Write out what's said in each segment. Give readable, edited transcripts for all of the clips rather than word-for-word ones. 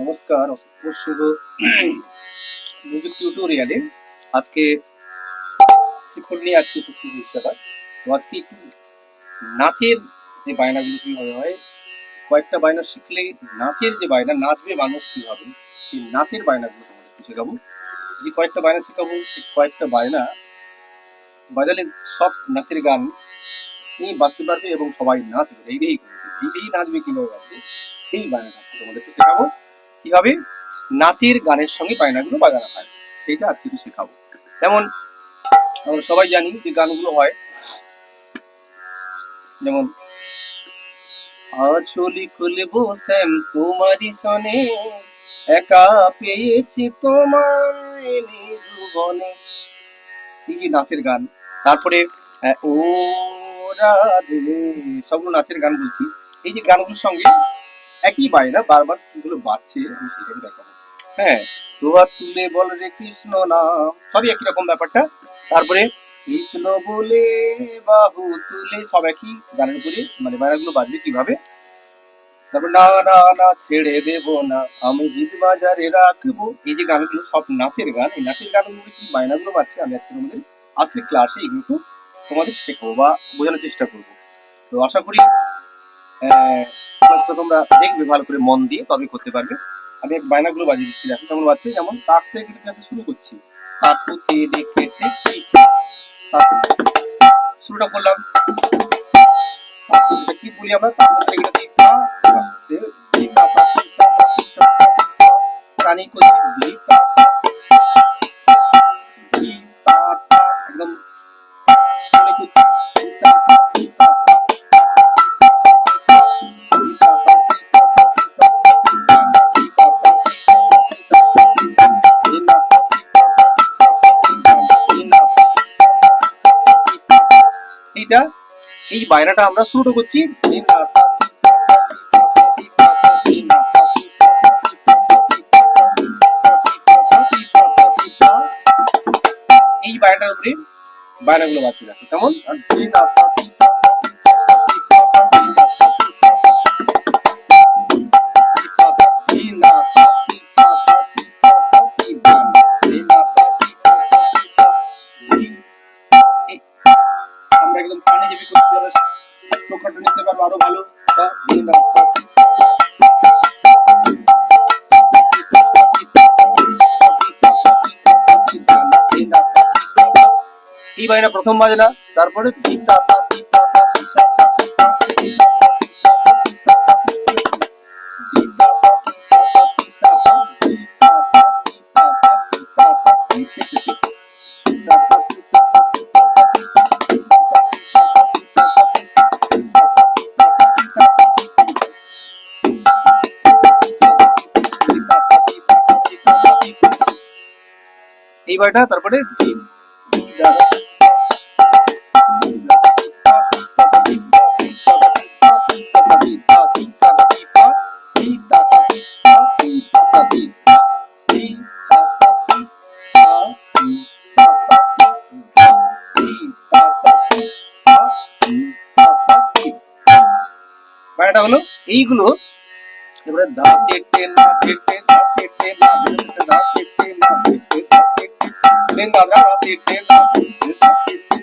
নমস্কার, অশুভ মিউজিক টিউটোরিয়ালে আজকে শিক্ষণ নিয়ে আজকে উপস্থিত হয়েছি আবার। তো আজকে একটু নাচের যে বায়নাগুলো কিভাবে হয়, কয়েকটা বায়না শিখলে নাচের যে বায়না, নাচবে মানুষ কিভাবে, সেই নাচের বায়নাগুলো তোমাদের একটু শেখাবো। যে কয়েকটা বায়না শেখাবো, সেই কয়েকটা বায়না বাজালে সব নাচের গান তুমি বাঁচতে পারবে এবং সবাই নাচবে। এইটাই করেছে, এইটাই নাচবে কিভাবে বাজবে, সেই বায়নাটা আজকে তোমাদের একটু শেখাবো। কিভাবে নাচের গানের সঙ্গে বায়নাগুলো বাজানো হয় সেইটা আজকে একটু শেখাবো। যেমন আমরা সবাই জানি যে গানগুলো হয়, যেমন আঁচলি খুলবো শ্যাম তোমারই সনে, একা পেয়েছি তোমায় নিজুবনে, এই যে নাচের গান। তারপরে ও রাধে, সবগুলো নাচের গান বলছি। এই যে গানগুলোর সঙ্গে একই বায়না বারবার কিগুলো বাজছে আমি সেটাকে দেখাবো। হ্যাঁ, দুহাত তুলে বল রে কৃষ্ণ নাম, সবই একই রকম ব্যাপারটা। তারপরে কৃষ্ণ বলে বাহু তুলে, সব একই গানের উপরে মানে বায়নাগুলো বাজবে কিভাবে। তারপর না না না ছেড়ে দেব না, আমি গীত বাজারে রাখবো, এই যে গানগুলো সব নাচের গান। এই নাচের গানগুলো কি বায়নাগুলো বাজছে আমি আজকে তোমাদের আজকে ক্লাসে এগুলো তোমাদের শেখাবো বা বোঝানোর চেষ্টা করবো। তো আশা করি ক্লাসটা তোমরা দেখবে ভালো করে মন দিয়ে, তবে করতে পারবে। আমি বায়নাগুলো বাজিয়ে দিচ্ছি, দেখো কেমন বাজছে। যেমন কাক থেকে কেটে শুরু করছি, কাকুতে ডেকে টেকি, শুরুটা করলাম। কি বলি আমরা, কাকুতে ডেকে টেকি কা, কানি করছি দি তা, দি তা তা, একদম মনে করছি দি তা তা, দি তা তা, দি তা তা, এইটা এই বায়নাটা আমরা শুরু করছি। এই বায়নাটার উপরে বায়নাগুলো বাজছে, দেখো কেমন। আমরা একদম কানে চেপে করছি, স্ট্রোকটা নিতে পারবো আরো ভালো। এই বায়না প্রথম বাজনা, তারপরে এই বায়না, তারপরে বায়নাটা হলো এইগুলো। এবারে দা টেটে না টেটে দা টেটে না টেটে দা টেটে না টেটে দা টেটে লেন দাদা না টেটে না টেটে দা টেটে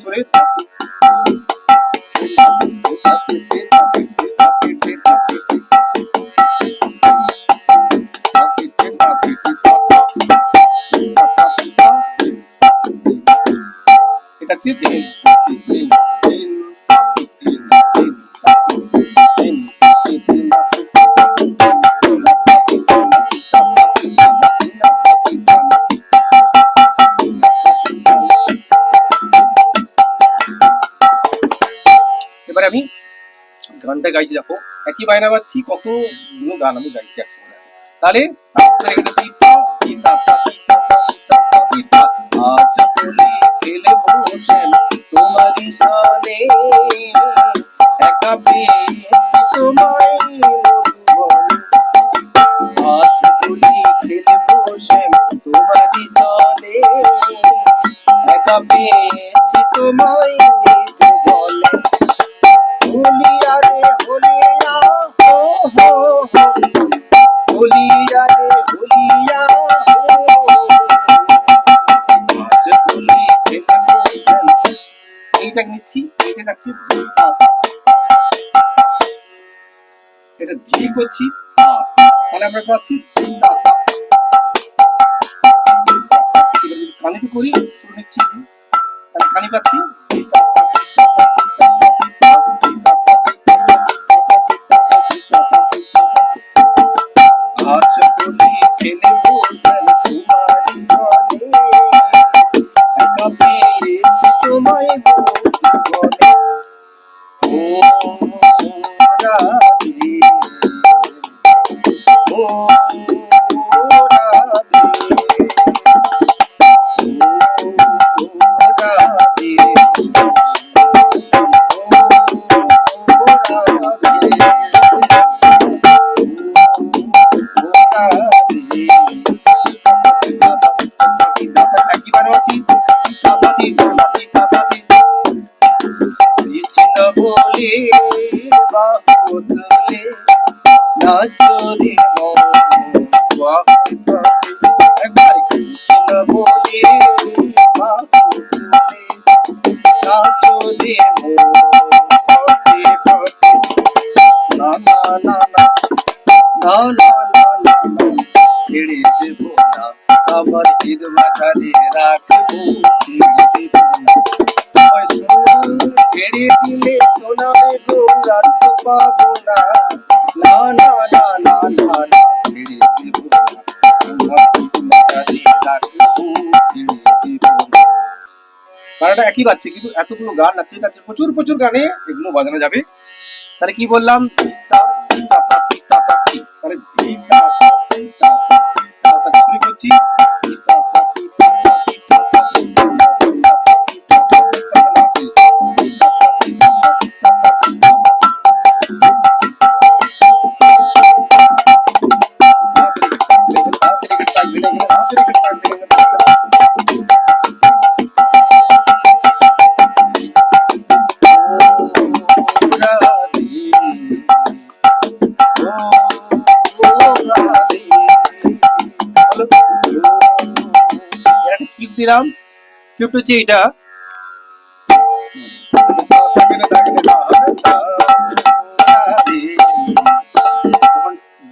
সুরে দা টেটে দা টেটে দা টেটে দা টেটে দা টেটে দা টেটে এটা হচ্ছে দিন দিন দিন দিন দিন দিন। এবারে আমি গানটা গাইছি, দেখো একই বায়না বাজছি, কতগুলো গান আমি গাইছি একসঙ্গে। তাহলে আজ বলি খেলে বসে তোমারই সনে, একা পেয়েছি তোমায় আজ বলি খেলে বসে তোমারই সনে, একা পেয়েছি তোমায় বলে, হোলিয়া রে হোলিয়া, হো হো হো হোলিয়া রে হোলিয়া আজ হোলি খেলবো শ্যাম। এইটা নিচ্ছি, এইটা রাখছি, এটা ধি করছি, তাহলে আমরা পাচ্ছি কানিতে করি, শুরু নিচ্ছি, তাহলে কানি পাচ্ছি আজ হোলি খেলবো শ্যাম তোমারি সনে, একা পেয়েছি তোমায় মনে, ও রাধে ও রাধে বলে বাহুতলে নাচরে একবার কৃষ্ণ বলে বাহুতলে নাচরে পথে পথে না না না না না না না না ছেড়ে দেব না আমার ঈদ মাঝারে রাখবো, ছেড়ে দেব না ছেড়ে দিলে সোনারে গৌরার তো পাবো না, না না না না না না ছেড়ে দেব না আমার ঈদ মাঝারে রাখবো, ছেড়ে দেব না। গানটা একই বাজছে কিন্তু এতগুলো গান আছে, প্রচুর প্রচুর গানে এগুলো বাজানো যাবে। তাহলে কি বললাম, তাহলে শুরু করছি দিলাম, ক্লিপ হচ্ছে এটা,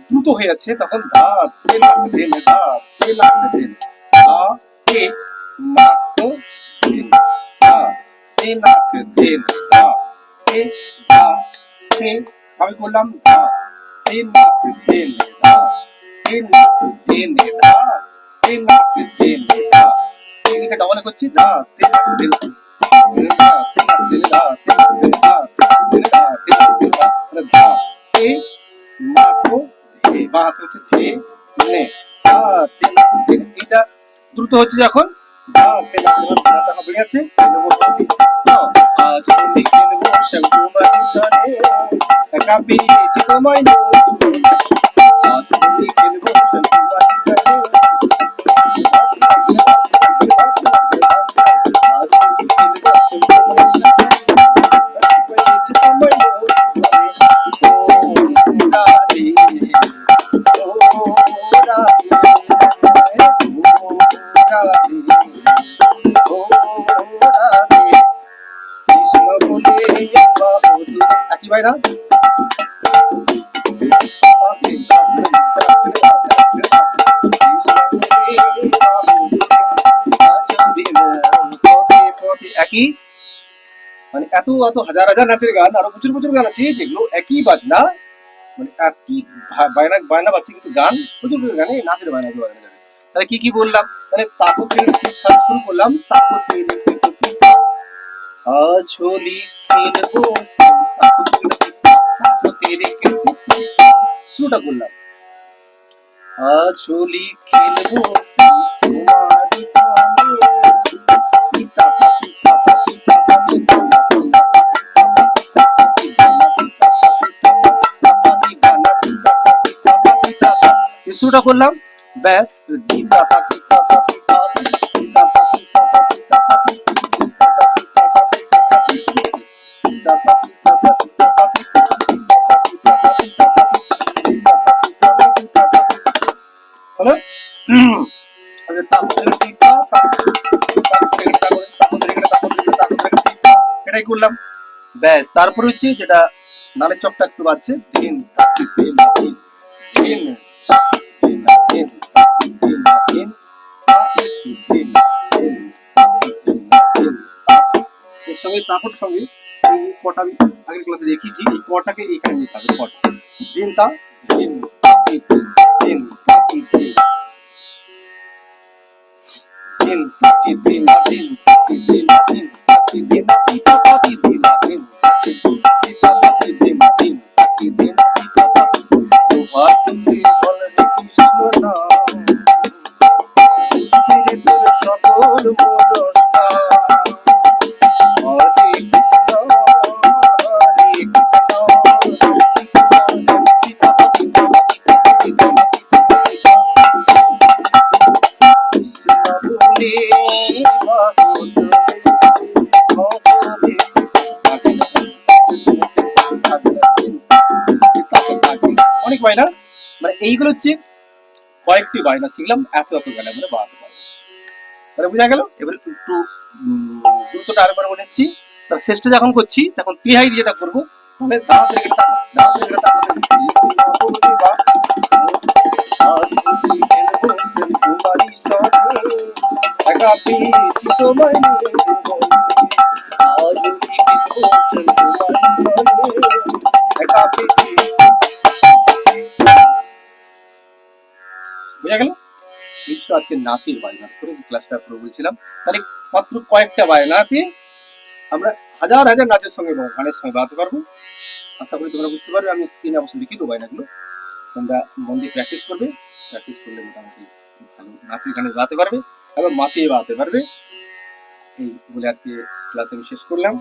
দ্রুত হয়ে যাচ্ছে তখন ধা তে নাক দেন, ধা তে নাক দেন, ধা তে নাক দেন, ধা তে নাক দেন, ধা তে ধা তে, আমি বললাম ধা তে নাক দেন, ধা তে নাক দেন, ধা তে নাক দেন, ধা এটা ডবল করছি, ধা তে নাক দেন, ধা তে নাক দেন, ধা তে নাক দেন, ধা তে নাক দেন, ধা তে নাক দেন, ধা তে নাক হচ্ছে ধে নে, এটা দ্রুত হচ্ছে যখন বেড়ে আছে। আজ হোলি খেলবো শ্যাম তোমারি সনে, একা পেয়েছি তোমায় মনে, আজ হোলি খেলবো শ্যাম তোমারি সনে, আজ হোলি খেলবো শ্যাম তোমারি সনে, একা পেয়েছি তোমায় মনে, ও রাধে একই ভাইরা একই, মানে এত এত হাজার হাজার নাচের গান, আরো প্রচুর প্রচুর গান আছে যেগুলো একই বাজনা, মানে একই বায়না বায়না বাজছে কিন্তু গান প্রচুর প্রচুর গানে নাচের বায়না বাজানো যাবে। তাহলে কি কি বললাম, তাহলে তাকত শুরু করলাম, তাকত আজ হোলি খেলবো শ্যাম, শুরুটা করলাম, আজ হোলি খেলবো শ্যাম তোমারি শুরুটা করলাম, ব্যাস এটাই করলাম, ব্যাস। তারপরে হচ্ছে যেটা নালের চকটা একটু বাজছে, দিন দিন দিন দিন দিন দিন দিন দিন এর সঙ্গে তারপর সঙ্গে এই কটা আমি আগের ক্লাসে দেখিয়েছি, এই কটাকে এইখানে নিতে হবে। কট দিন তা দিন দিন দিন দিন দিন দিন দিন দিন দিন দিন সকল অনেক বায়না, মানে এইগুলো হচ্ছে কয়েকটি বায়না শিখলাম, এত এত গানে আমরা বাড়াতে পারবো। তাহলে বোঝা গেল। এবার একটু দ্রুতটা আরেকবার মনে নিচ্ছি। তার শেষটা যখন করছি তখন তিহাই যেটা করবো, তাহলে বোঝা গেল। এই ছিল আজকে নাচের বায়না করে ক্লাসটা পুরো বলছিলাম। তাহলে মাত্র কয়েকটা বায়নাতে আমরা হাজার হাজার নাচের সঙ্গে গানের সঙ্গে বাড়াতে পারবো। আশা করি তোমরা বুঝতে পারবে। আমি স্ক্রিনে অবশ্যই লিখে দেবো বায়নাগুলো, তোমরা মন দিয়ে প্র্যাকটিস করবে। প্র্যাকটিস করলে মোটামুটি ভালো নাচের গানে বাড়াতে পারবে এবং মাতিয়ে বাড়াতে পারবে। এই বলে আজকে ক্লাস আমি শেষ করলাম।